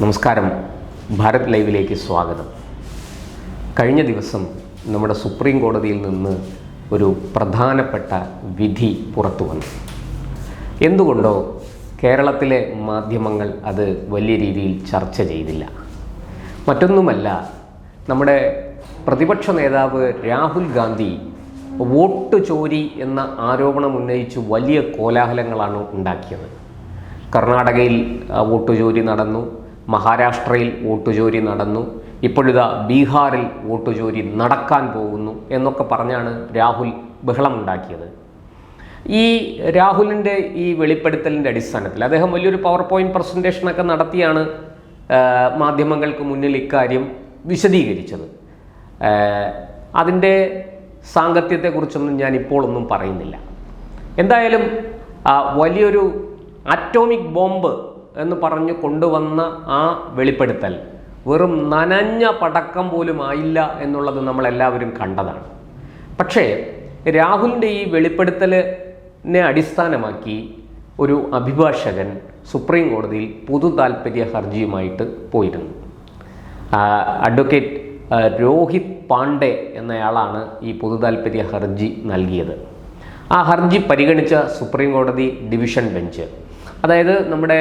നമസ്കാരം, ഭാരത് ലൈവിലേക്ക് സ്വാഗതം. കഴിഞ്ഞ ദിവസം നമ്മുടെ സുപ്രീം കോടതിയിൽ നിന്ന് ഒരു പ്രധാനപ്പെട്ട വിധി പുറത്തു വന്നു. എന്തുകൊണ്ടോ കേരളത്തിലെ മാധ്യമങ്ങൾ അത് വലിയ രീതിയിൽ ചർച്ച ചെയ്തില്ല. മറ്റൊന്നുമല്ല, നമ്മുടെ പ്രതിപക്ഷ നേതാവ് രാഹുൽ ഗാന്ധി വോട്ട് ചോരി എന്ന ആരോപണം ഉന്നയിച്ച് വലിയ കോലാഹലങ്ങളാണ് ഉണ്ടാക്കിയത്. കർണാടകയിൽ വോട്ട് ചോരി നടന്നു, മഹാരാഷ്ട്രയിൽ വോട്ട് ചോരി നടന്നു, ഇപ്പോഴിതാ ബീഹാറിൽ വോട്ട് ചോരി നടക്കാൻ പോകുന്നു എന്നൊക്കെ പറഞ്ഞാണ് രാഹുൽ ബഹളമുണ്ടാക്കിയത്. ഈ രാഹുലിൻ്റെ ഈ വെളിപ്പെടുത്തലിൻ്റെ അടിസ്ഥാനത്തിൽ അദ്ദേഹം വലിയൊരു പവർ പോയിന്റ് പ്രസൻറ്റേഷനൊക്കെ നടത്തിയാണ് മാധ്യമങ്ങൾക്ക് മുന്നിൽ ഇക്കാര്യം വിശദീകരിച്ചത്. അതിൻ്റെ സാങ്കത്യത്തെക്കുറിച്ചൊന്നും ഞാൻ ഇപ്പോൾ ഒന്നും പറയുന്നില്ല. എന്തായാലും വലിയൊരു ആറ്റോമിക് ബോംബ് എന്ന് പറഞ്ഞു കൊണ്ടുവന്ന ആ വെളിപ്പെടുത്തൽ വെറും നനഞ്ഞ പടക്കം പോലും ആയില്ല എന്നുള്ളത് നമ്മളെല്ലാവരും കണ്ടതാണ്. പക്ഷേ രാഹുലിൻ്റെ ഈ വെളിപ്പെടുത്തലിനെ അടിസ്ഥാനമാക്കി ഒരു അഭിഭാഷകൻ സുപ്രീം കോടതിയിൽ പൊതു താൽപ്പര്യ ഹർജിയുമായിട്ട് പോയിരുന്നു. അഡ്വക്കേറ്റ് രോഹിത് പാണ്ഡെ എന്നയാളാണ് ഈ പൊതു താൽപ്പര്യ ഹർജി നൽകിയത്. ആ ഹർജി പരിഗണിച്ച സുപ്രീം കോടതി ഡിവിഷൻ ബെഞ്ച്, അതായത് നമ്മുടെ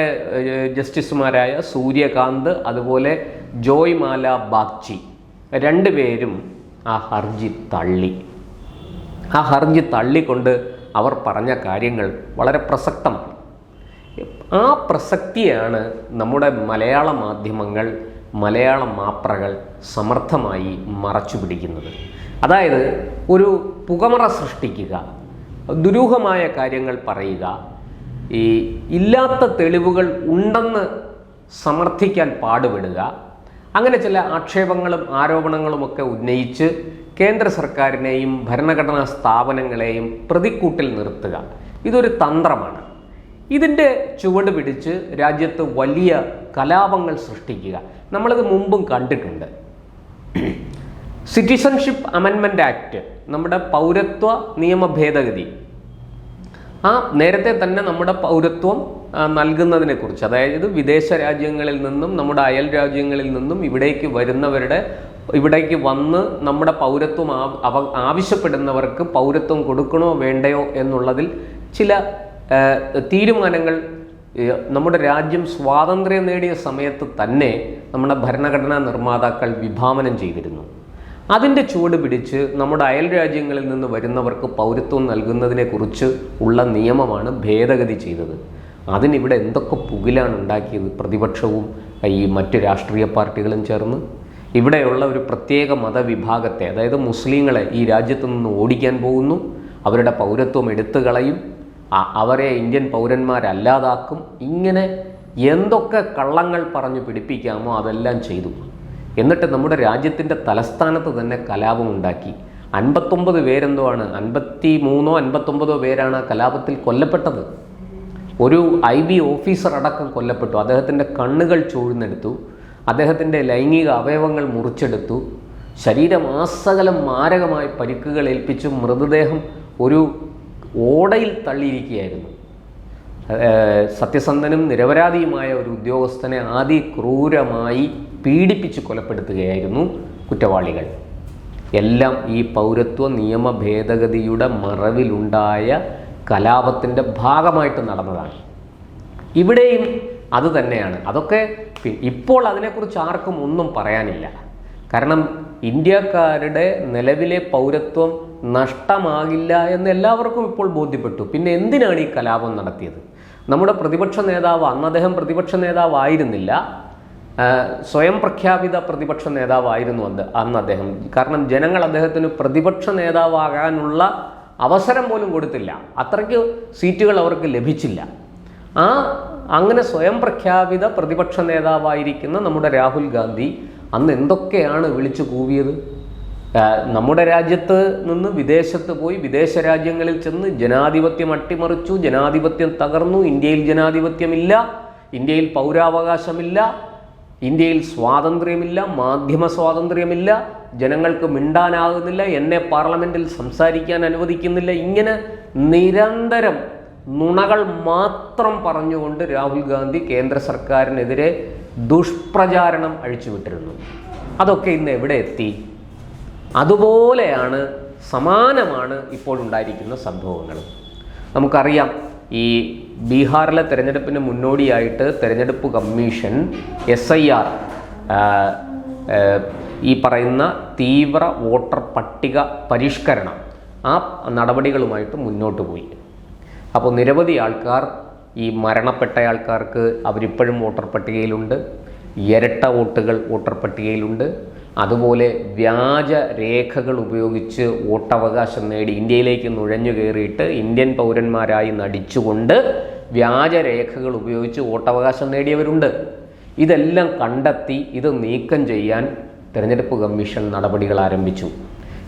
ജസ്റ്റിസുമാരായ സൂര്യകാന്ത് അതുപോലെ ജോയ് മാല ബാഗ്ചി രണ്ടുപേരും ആ ഹർജി തള്ളി. ആ ഹർജി തള്ളിക്കൊണ്ട് അവർ പറഞ്ഞ കാര്യങ്ങൾ വളരെ പ്രസക്തമാണ്. ആ പ്രസക്തിയാണ് നമ്മുടെ മലയാള മാധ്യമങ്ങൾ, മലയാള മാപ്രകൾ സമർത്ഥമായി മറച്ചു പിടിക്കുന്നത്. അതായത് ഒരു പുകമറ സൃഷ്ടിക്കുക, ദുരൂഹമായ കാര്യങ്ങൾ പറയുക, ഈ ഇല്ലാത്ത തെളിവുകൾ ഉണ്ടെന്ന് സമർത്ഥിക്കാൻ പാടുപെടുക, അങ്ങനെ ചില ആക്ഷേപങ്ങളും ആരോപണങ്ങളുമൊക്കെ ഉന്നയിച്ച് കേന്ദ്ര സർക്കാരിനെയും ഭരണഘടനാ സ്ഥാപനങ്ങളെയും പ്രതിക്കൂട്ടിൽ നിർത്തുക. ഇതൊരു തന്ത്രമാണ്. ഇതിൻ്റെ ചുവട് പിടിച്ച് രാജ്യത്ത് വലിയ കലാപങ്ങൾ സൃഷ്ടിക്കുക. നമ്മളിത് മുമ്പും കണ്ടിട്ടുണ്ട്. സിറ്റിസൺഷിപ്പ് അമെൻമെൻറ്റ് ആക്ട്, നമ്മുടെ പൗരത്വ നിയമ ഭേദഗതി, നേരത്തെ തന്നെ നമ്മുടെ പൗരത്വം നൽകുന്നതിനെക്കുറിച്ച്, അതായത് വിദേശ രാജ്യങ്ങളിൽ നിന്നും നമ്മുടെ അയൽ രാജ്യങ്ങളിൽ നിന്നും ഇവിടേക്ക് വന്ന് നമ്മുടെ പൗരത്വം ആവശ്യപ്പെടുന്നവർക്ക് പൗരത്വം കൊടുക്കണോ വേണ്ടയോ എന്നുള്ളതിൽ ചില തീരുമാനങ്ങൾ നമ്മുടെ രാജ്യം സ്വാതന്ത്ര്യം നേടിയ സമയത്ത് തന്നെ നമ്മുടെ ഭരണഘടനാ നിർമ്മാതാക്കൾ വിഭാവനം ചെയ്തിരുന്നു. അതിൻ്റെ ചുവട് പിടിച്ച് നമ്മുടെ അയൽ രാജ്യങ്ങളിൽ നിന്ന് വരുന്നവർക്ക് പൗരത്വം നൽകുന്നതിനെക്കുറിച്ച് ഉള്ള നിയമമാണ് ഭേദഗതി ചെയ്തത്. അതിനിവിടെ എന്തൊക്കെ പുകിലാണ് ഉണ്ടാക്കിയത് പ്രതിപക്ഷവും ഈ മറ്റ് രാഷ്ട്രീയ പാർട്ടികളും ചേർന്ന്. ഇവിടെയുള്ള ഒരു പ്രത്യേക മതവിഭാഗത്തെ, അതായത് മുസ്ലിങ്ങളെ ഈ രാജ്യത്തു നിന്ന് ഓടിക്കാൻ പോകുന്നു, അവരുടെ പൗരത്വം എടുത്തു കളയും, അവരെ ഇന്ത്യൻ പൗരന്മാരല്ലാതാക്കും. ഇങ്ങനെ എന്തൊക്കെ കള്ളങ്ങൾ പറഞ്ഞു പിടിപ്പിക്കാമോ അതെല്ലാം ചെയ്തു. എന്നിട്ട് നമ്മുടെ രാജ്യത്തിൻ്റെ തലസ്ഥാനത്ത് തന്നെ കലാപമുണ്ടാക്കി. 59 പേരെന്തോ ആണ്, 53 59 പേരാണ് ആ കലാപത്തിൽ കൊല്ലപ്പെട്ടത്. ഒരു IB ഓഫീസർ അടക്കം കൊല്ലപ്പെട്ടു. അദ്ദേഹത്തിൻ്റെ കണ്ണുകൾ ചൂഴ്ന്നെടുത്തു, അദ്ദേഹത്തിൻ്റെ ലൈംഗിക അവയവങ്ങൾ മുറിച്ചെടുത്തു, ശരീരമാസകലം മാരകമായ പരിക്കുകൾ ഏൽപ്പിച്ചു മൃതദേഹം ഒരു ഓടയിൽ തള്ളിയിരിക്കുകയായിരുന്നു. സത്യസന്ധനും നിരപരാധിയുമായ ഒരു ഉദ്യോഗസ്ഥനെ അതിക്രൂരമായി പീഡിപ്പിച്ച് കൊലപ്പെടുത്തുകയായിരുന്നു കുറ്റവാളികൾ. എല്ലാം ഈ പൗരത്വ നിയമ ഭേദഗതിയുടെ മറവിലുണ്ടായ കലാപത്തിൻ്റെ ഭാഗമായിട്ട് നടന്നതാണ്. ഇവിടെയും അത് തന്നെയാണ്. അതൊക്കെ ഇപ്പോൾ അതിനെക്കുറിച്ച് ആർക്കും ഒന്നും പറയാനില്ല. കാരണം ഇന്ത്യക്കാരുടെ നിലവിലെ പൗരത്വം നഷ്ടമാകില്ല എന്ന് എല്ലാവർക്കും ഇപ്പോൾ ബോധ്യപ്പെട്ടു. പിന്നെ എന്തിനാണ് ഈ കലാപം നടത്തിയത്? നമ്മുടെ പ്രതിപക്ഷ നേതാവ്, അന്ന് അദ്ദേഹം പ്രതിപക്ഷ നേതാവായിരുന്നില്ല, സ്വയം പ്രഖ്യാപിത പ്രതിപക്ഷ നേതാവായിരുന്നു അന്ന് അദ്ദേഹം. കാരണം ജനങ്ങൾ അദ്ദേഹത്തിന് പ്രതിപക്ഷ നേതാവാകാനുള്ള അവസരം പോലും കൊടുത്തില്ല, അത്രയ്ക്ക് സീറ്റുകൾ അവർക്ക് ലഭിച്ചില്ല. അങ്ങനെ സ്വയം പ്രഖ്യാപിത പ്രതിപക്ഷ നേതാവായിരിക്കുന്ന നമ്മുടെ രാഹുൽ ഗാന്ധി അന്ന് എന്തൊക്കെയാണ് വിളിച്ചു കൂവിയത്? നമ്മുടെ രാജ്യത്ത് നിന്ന് വിദേശത്ത് പോയി വിദേശ രാജ്യങ്ങളിൽ ചെന്ന് ജനാധിപത്യം അട്ടിമറിച്ചു, ജനാധിപത്യം തകർന്നു, ഇന്ത്യയിൽ ജനാധിപത്യമില്ല, ഇന്ത്യയിൽ പൗരാവകാശമില്ല, ഇന്ത്യയിൽ സ്വാതന്ത്ര്യമില്ല, മാധ്യമ സ്വാതന്ത്ര്യമില്ല, ജനങ്ങൾക്ക് മിണ്ടാനാകുന്നില്ല, എന്നെ പാർലമെൻറ്റിൽ സംസാരിക്കാൻ അനുവദിക്കുന്നില്ല. ഇങ്ങനെ നിരന്തരം നുണകൾ മാത്രം പറഞ്ഞുകൊണ്ട് രാഹുൽ ഗാന്ധി കേന്ദ്ര സർക്കാരിനെതിരെ ദുഷ്പ്രചാരണം അഴിച്ചുവിട്ടിരുന്നു. അതൊക്കെ ഇന്ന് എവിടെ എത്തി? അതുപോലെയാണ്, സമാനമാണ് ഇപ്പോഴുണ്ടായിരിക്കുന്ന സംഭവങ്ങൾ. നമുക്കറിയാം, ഈ ബീഹാറിലെ തെരഞ്ഞെടുപ്പിന് മുന്നോടിയായിട്ട് തെരഞ്ഞെടുപ്പ് കമ്മീഷൻ SIR, ഈ പറയുന്ന തീവ്ര വോട്ടർ പട്ടിക പരിഷ്കരണം, ആ നടപടികളുമായിട്ട് മുന്നോട്ട് പോയി. അപ്പോൾ നിരവധി ആൾക്കാർ, ഈ മരണപ്പെട്ട ആൾക്കാർക്ക് അവരിപ്പോഴും വോട്ടർ പട്ടികയിലുണ്ട്, ഇരട്ട വോട്ടുകൾ വോട്ടർ പട്ടികയിലുണ്ട്. അതുപോലെ വ്യാജ രേഖകൾ ഉപയോഗിച്ച് വോട്ടവകാശം നേടി ഇന്ത്യയിലേക്ക് നുഴഞ്ഞു കയറിയിട്ട് ഇന്ത്യൻ പൗരന്മാരായി നടിച്ചുകൊണ്ട് വ്യാജ രേഖകൾ ഉപയോഗിച്ച് വോട്ടവകാശം നേടിയവരുണ്ട്. ഇതെല്ലാം കണ്ടെത്തി ഇത് നീക്കം ചെയ്യാൻ തെരഞ്ഞെടുപ്പ് കമ്മീഷൻ നടപടികൾ ആരംഭിച്ചു.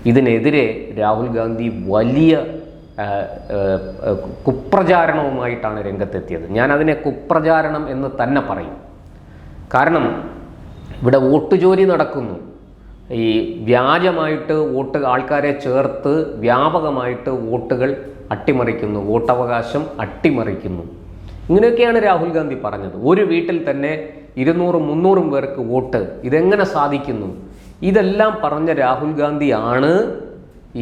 ഇതിനെതിരെ രാഹുൽ ഗാന്ധി വലിയ കുപ്രചാരണവുമായിട്ടാണ് രംഗത്തെത്തിയത്. ഞാനതിനെ കുപ്രചാരണം എന്ന് തന്നെ പറയും. കാരണം ഇവിടെ വോട്ട് ചോരി നടക്കുന്നു. ഈ വ്യാജമായിട്ട് ആൾക്കാരെ ചേർത്ത് വ്യാപകമായിട്ട് വോട്ടുകൾ അട്ടിമറിക്കുന്നു, വോട്ടവകാശം അട്ടിമറിക്കുന്നു. ഇങ്ങനെയൊക്കെയാണ് രാഹുൽ ഗാന്ധി പറഞ്ഞത്. ഒരു വീട്ടിൽ തന്നെ 200-300 പേർക്ക് വോട്ട്, ഇതെങ്ങനെ സാധിക്കുന്നു? ഇതെല്ലാം പറഞ്ഞ രാഹുൽ ഗാന്ധി ആണ്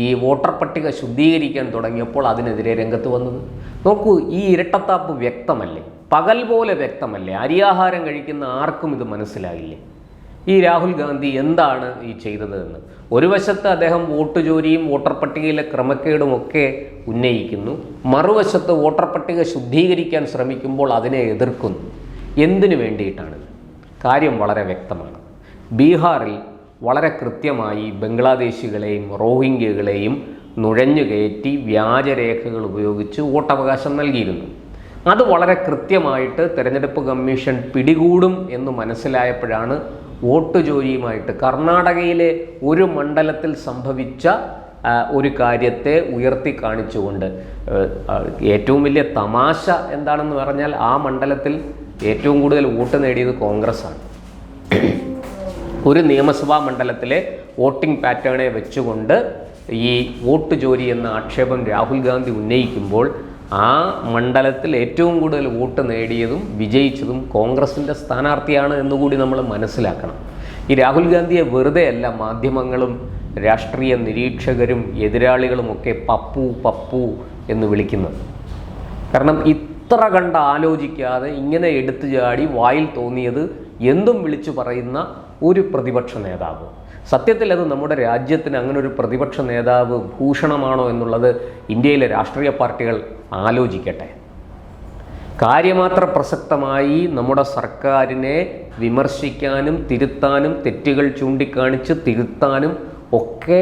ഈ വോട്ടർ പട്ടിക ശുദ്ധീകരിക്കാൻ തുടങ്ങിയപ്പോൾ അതിനെതിരെ രംഗത്ത് വന്നത്. നോക്കൂ, ഈ ഇരട്ടത്താപ്പ് വ്യക്തമല്ലേ? പകൽ പോലെ വ്യക്തമല്ലേ? അരിയാഹാരം കഴിക്കുന്ന ആർക്കും ഇത് മനസ്സിലാകില്ലേ ഈ രാഹുൽ ഗാന്ധി എന്താണ് ഈ ചെയ്തത് എന്ന്? ഒരു വശത്ത് അദ്ദേഹം വോട്ട് ചോരിയും വോട്ടർ പട്ടികയിലെ ക്രമക്കേടുമൊക്കെ ഉന്നയിക്കുന്നു, മറുവശത്ത് വോട്ടർ പട്ടിക ശുദ്ധീകരിക്കാൻ ശ്രമിക്കുമ്പോൾ അതിനെ എതിർക്കുന്നു. എന്തിനു വേണ്ടിയിട്ടാണ്? കാര്യം വളരെ വ്യക്തമാണ്. ബീഹാറിൽ വളരെ കൃത്യമായി ബംഗ്ലാദേശികളെയും റോഹിംഗ്യകളെയും നുഴഞ്ഞു കയറ്റി വ്യാജരേഖകൾ ഉപയോഗിച്ച് വോട്ടവകാശം നൽകിയിരുന്നു. അത് വളരെ കൃത്യമായിട്ട് തെരഞ്ഞെടുപ്പ് കമ്മീഷൻ പിടികൂടും എന്ന് മനസ്സിലായപ്പോഴാണ് വോട്ട് ചോരിയുമായിട്ട് കർണാടകയിലെ ഒരു മണ്ഡലത്തിൽ സംഭവിച്ച ഒരു കാര്യത്തെ ഉയർത്തി കാണിച്ചുകൊണ്ട്, ഏറ്റവും വലിയ തമാശ എന്താണെന്ന് പറഞ്ഞാൽ ആ മണ്ഡലത്തിൽ ഏറ്റവും കൂടുതൽ വോട്ട് നേടിയത് കോൺഗ്രസ്സാണ്. ഒരു നിയമസഭാ മണ്ഡലത്തിലെ വോട്ടിംഗ് പാറ്റേണെ വെച്ചുകൊണ്ട് ഈ വോട്ട് ചോരി എന്ന ആക്ഷേപം രാഹുൽ ഗാന്ധി ഉന്നയിക്കുമ്പോൾ ആ മണ്ഡലത്തിൽ ഏറ്റവും കൂടുതൽ വോട്ട് നേടിയതും വിജയിച്ചതും കോൺഗ്രസിൻ്റെ സ്ഥാനാർത്ഥിയാണ് എന്നുകൂടി നമ്മൾ മനസ്സിലാക്കണം. ഈ രാഹുൽ ഗാന്ധിയെ വെറുതെ അല്ല മാധ്യമങ്ങളും രാഷ്ട്രീയ നിരീക്ഷകരും എതിരാളികളുമൊക്കെ പപ്പു പപ്പു എന്ന് വിളിക്കുന്നത്. കാരണം ഇത്ര കണ്ട് ആലോചിക്കാതെ ഇങ്ങനെ എടുത്തു ചാടി വായിൽ തോന്നിയത് എന്തും വിളിച്ചു പറയുന്ന ഒരു പ്രതിപക്ഷ നേതാവ്. സത്യത്തിൽ അത് നമ്മുടെ രാജ്യത്തിന് അങ്ങനെ ഒരു പ്രതിപക്ഷ നേതാവ് ഭൂഷണമാണോ എന്നുള്ളത് ഇന്ത്യയിലെ രാഷ്ട്രീയ പാർട്ടികൾ ആലോചിക്കട്ടെ. കാര്യമാത്ര പ്രസക്തമായി നമ്മുടെ സർക്കാരിനെ വിമർശിക്കാനും തിരുത്താനും, തെറ്റുകൾ ചൂണ്ടിക്കാണിച്ച് തിരുത്താനും ഒക്കെ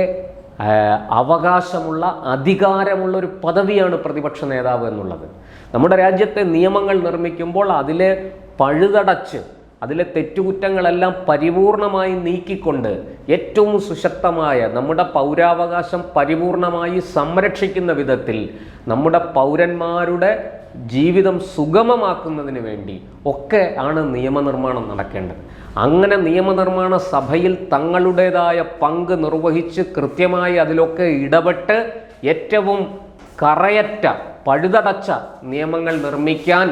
അവകാശമുള്ള, അധികാരമുള്ള ഒരു പദവിയാണ് പ്രതിപക്ഷ നേതാവ് എന്നുള്ളത്. നമ്മുടെ രാജ്യത്തെ നിയമങ്ങൾ നിർമ്മിക്കുമ്പോൾ അതിലെ പഴുതടച്ച്, അതിലെ തെറ്റുകുറ്റങ്ങളെല്ലാം പരിപൂർണമായി നീക്കിക്കൊണ്ട് ഏറ്റവും സുശക്തമായ നമ്മുടെ പൗരാവകാശം പരിപൂർണമായി സംരക്ഷിക്കുന്ന വിധത്തിൽ നമ്മുടെ പൗരന്മാരുടെ ജീവിതം സുഗമമാക്കുന്നതിന് വേണ്ടി ഒക്കെ ആണ് നിയമനിർമ്മാണം നടക്കേണ്ടത്. അങ്ങനെ നിയമനിർമ്മാണ സഭയിൽ തങ്ങളുടേതായ പങ്ക് നിർവഹിച്ച് കൃത്യമായി അതിലൊക്കെ ഇടപെട്ട് ഏറ്റവും കറയറ്റ, പഴുതടച്ച നിയമങ്ങൾ നിർമ്മിക്കാൻ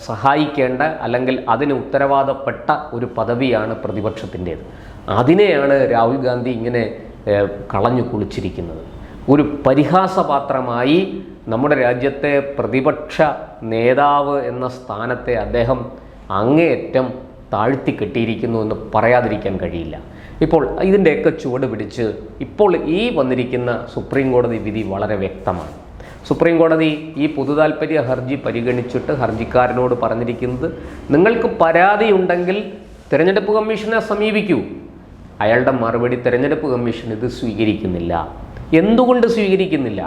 സഹായിക്കേണ്ട, അല്ലെങ്കിൽ അതിന് ഉത്തരവാദപ്പെട്ട ഒരു പദവിയാണ് പ്രതിപക്ഷത്തിൻ്റേത്. അതിനെയാണ് രാഹുൽ ഗാന്ധി ഇങ്ങനെ കളഞ്ഞു കുളിച്ചിരിക്കുന്നത്. ഒരു പരിഹാസപാത്രമായി നമ്മുടെ രാജ്യത്തെ പ്രതിപക്ഷ നേതാവ് എന്ന സ്ഥാനത്തെ അദ്ദേഹം അങ്ങേയറ്റം താഴ്ത്തിക്കെട്ടിയിരിക്കുന്നു എന്ന് പറയാതിരിക്കാൻ കഴിയില്ല. ഇപ്പോൾ ഇതിൻ്റെയൊക്കെ ചുവട് പിടിച്ച് ഇപ്പോൾ ഈ വന്നിരിക്കുന്ന സുപ്രീം കോടതി വിധി വളരെ വ്യക്തമാണ്. സുപ്രീം കോടതി ഈ പൊതുതാൽപര്യ ഹർജി പരിഗണിച്ചിട്ട് ഹർജിക്കാരനോട് പറഞ്ഞിരിക്കുന്നത്, നിങ്ങൾക്ക് പരാതിയുണ്ടെങ്കിൽ തിരഞ്ഞെടുപ്പ് കമ്മീഷനെ സമീപിക്കൂ. അയാളുടെ മറുപടി, തിരഞ്ഞെടുപ്പ് കമ്മീഷൻ ഇത് സ്വീകരിക്കുന്നില്ല. എന്തുകൊണ്ട് സ്വീകരിക്കുന്നില്ല?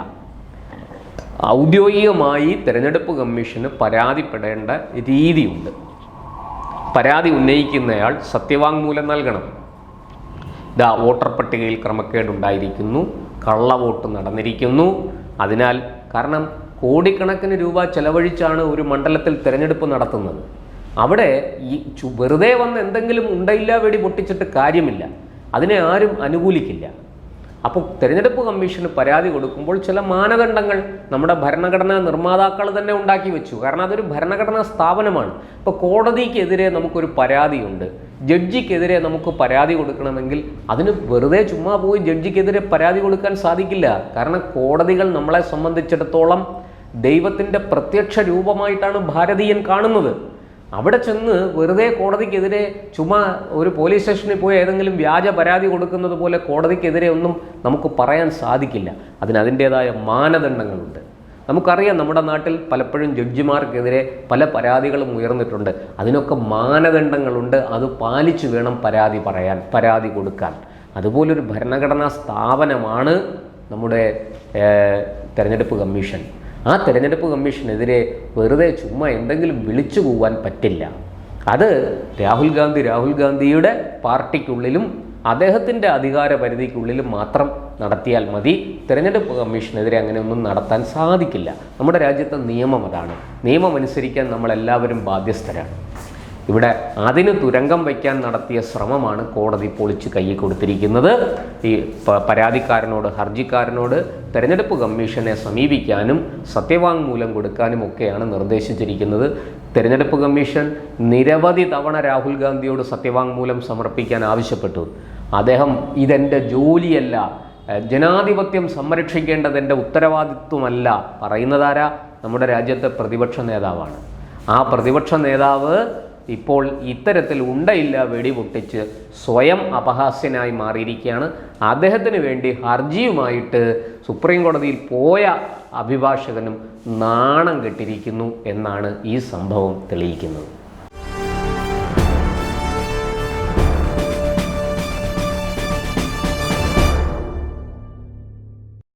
ഔദ്യോഗികമായി തിരഞ്ഞെടുപ്പ് കമ്മീഷന് പരാതിപ്പെടേണ്ട രീതിയുണ്ട്. പരാതി ഉന്നയിക്കുന്നയാൾ സത്യവാങ്മൂലം നൽകണം. വോട്ടർ പട്ടികയിൽ ക്രമക്കേടുണ്ടായിരിക്കുന്നു, കള്ളവോട്ട് നടന്നിരിക്കുന്നു. അതിനാൽ, കാരണം കോടിക്കണക്കിന് രൂപ ചെലവഴിച്ചാണ് ഒരു മണ്ഡലത്തിൽ തിരഞ്ഞെടുപ്പ് നടത്തുന്നത്. അവിടെ ഈ വെറുതെ വന്ന് എന്തെങ്കിലും ഉണ്ടയില്ല വെടി പൊട്ടിച്ചിട്ട് കാര്യമില്ല. അതിനെ ആരും അനുകൂലിക്കില്ല. അപ്പോൾ തെരഞ്ഞെടുപ്പ് കമ്മീഷന് പരാതി കൊടുക്കുമ്പോൾ ചില മാനദണ്ഡങ്ങൾ നമ്മുടെ ഭരണഘടനാ നിർമ്മാതാക്കൾ തന്നെ ഉണ്ടാക്കി വെച്ചു. കാരണം അതൊരു ഭരണഘടനാ സ്ഥാപനമാണ്. ഇപ്പോൾ കോടതിക്കെതിരെ നമുക്കൊരു പരാതിയുണ്ട്, ജഡ്ജിക്കെതിരെ നമുക്ക് പരാതി കൊടുക്കണമെങ്കിൽ അതിന് വെറുതെ ചുമ്മാ പോയി ജഡ്ജിക്കെതിരെ പരാതി കൊടുക്കാൻ സാധിക്കില്ല. കാരണം കോടതികൾ നമ്മളെ സംബന്ധിച്ചിടത്തോളം ദൈവത്തിൻ്റെ പ്രത്യക്ഷ രൂപമായിട്ടാണ് ഭാരതീയൻ കാണുന്നത്. അവിടെ ചെന്ന് വെറുതെ കോടതിക്കെതിരെ ചുമ്മാ ഒരു പോലീസ് സ്റ്റേഷനിൽ പോയി ഏതെങ്കിലും വ്യാജ പരാതി കൊടുക്കുന്നത് പോലെ കോടതിക്കെതിരെ ഒന്നും നമുക്ക് പറയാൻ സാധിക്കില്ല. അതിൻ്റേതായ മാനദണ്ഡങ്ങളുണ്ട്. നമുക്കറിയാം നമ്മുടെ നാട്ടിൽ പലപ്പോഴും ജഡ്ജിമാർക്കെതിരെ പല പരാതികളും ഉയർന്നിട്ടുണ്ട്. അതിനൊക്കെ മാനദണ്ഡങ്ങളുണ്ട്. അത് പാലിച്ചു വേണം പരാതി കൊടുക്കാൻ. അതുപോലൊരു ഭരണഘടനാ സ്ഥാപനമാണ് നമ്മുടെ തെരഞ്ഞെടുപ്പ് കമ്മീഷൻ. ആ തെരഞ്ഞെടുപ്പ് കമ്മീഷനെതിരെ വെറുതെ ചുമ്മാ എന്തെങ്കിലും വിളിച്ചു പോകാൻ പറ്റില്ല. അത് രാഹുൽ ഗാന്ധിയുടെ പാർട്ടിക്കുള്ളിലും അദ്ദേഹത്തിൻ്റെ അധികാര പരിധിക്കുള്ളിലും മാത്രം നടത്തിയാൽ മതി. തെരഞ്ഞെടുപ്പ് കമ്മീഷനെതിരെ അങ്ങനെയൊന്നും നടത്താൻ സാധിക്കില്ല. നമ്മുടെ രാജ്യത്തെ നിയമം അതാണ്. നിയമം അനുസരിക്കാൻ നമ്മളെല്ലാവരും ബാധ്യസ്ഥരാണ്. ഇവിടെ അതിന് തുരങ്കം വയ്ക്കാൻ നടത്തിയ ശ്രമമാണ് കോടതി പൊളിച്ച് കയ്യിൽ കൊടുത്തിരിക്കുന്നത്. ഈ പരാതിക്കാരനോട്, ഹർജിക്കാരനോട് തെരഞ്ഞെടുപ്പ് കമ്മീഷനെ സമീപിക്കാനും സത്യവാങ്മൂലം കൊടുക്കാനും ഒക്കെയാണ് നിർദ്ദേശിച്ചിരിക്കുന്നത്. തെരഞ്ഞെടുപ്പ് കമ്മീഷൻ നിരവധി തവണ രാഹുൽ ഗാന്ധിയോട് സത്യവാങ്മൂലം സമർപ്പിക്കാൻ ആവശ്യപ്പെട്ടു. അദ്ദേഹം ഇതെൻ്റെ ജോലിയല്ല, ജനാധിപത്യം സംരക്ഷിക്കേണ്ടത് എൻ്റെ ഉത്തരവാദിത്വമല്ല പറയുന്നതാരാ? നമ്മുടെ രാജ്യത്തെ പ്രതിപക്ഷ നേതാവാണ്. ആ പ്രതിപക്ഷ നേതാവ് ഇപ്പോൾ ഇത്തരത്തിൽ ഉണ്ടയില്ല വെടിപൊട്ടിച്ച് സ്വയം അപഹാസ്യനായി മാറിയിരിക്കുകയാണ്. അദ്ദേഹത്തിന് വേണ്ടി ഹർജിയുമായിട്ട് സുപ്രീം കോടതിയിൽ പോയ അഭിഭാഷകനും നാണം കെട്ടിരിക്കുന്നു എന്നാണ് ഈ സംഭവം തെളിയിക്കുന്നത്.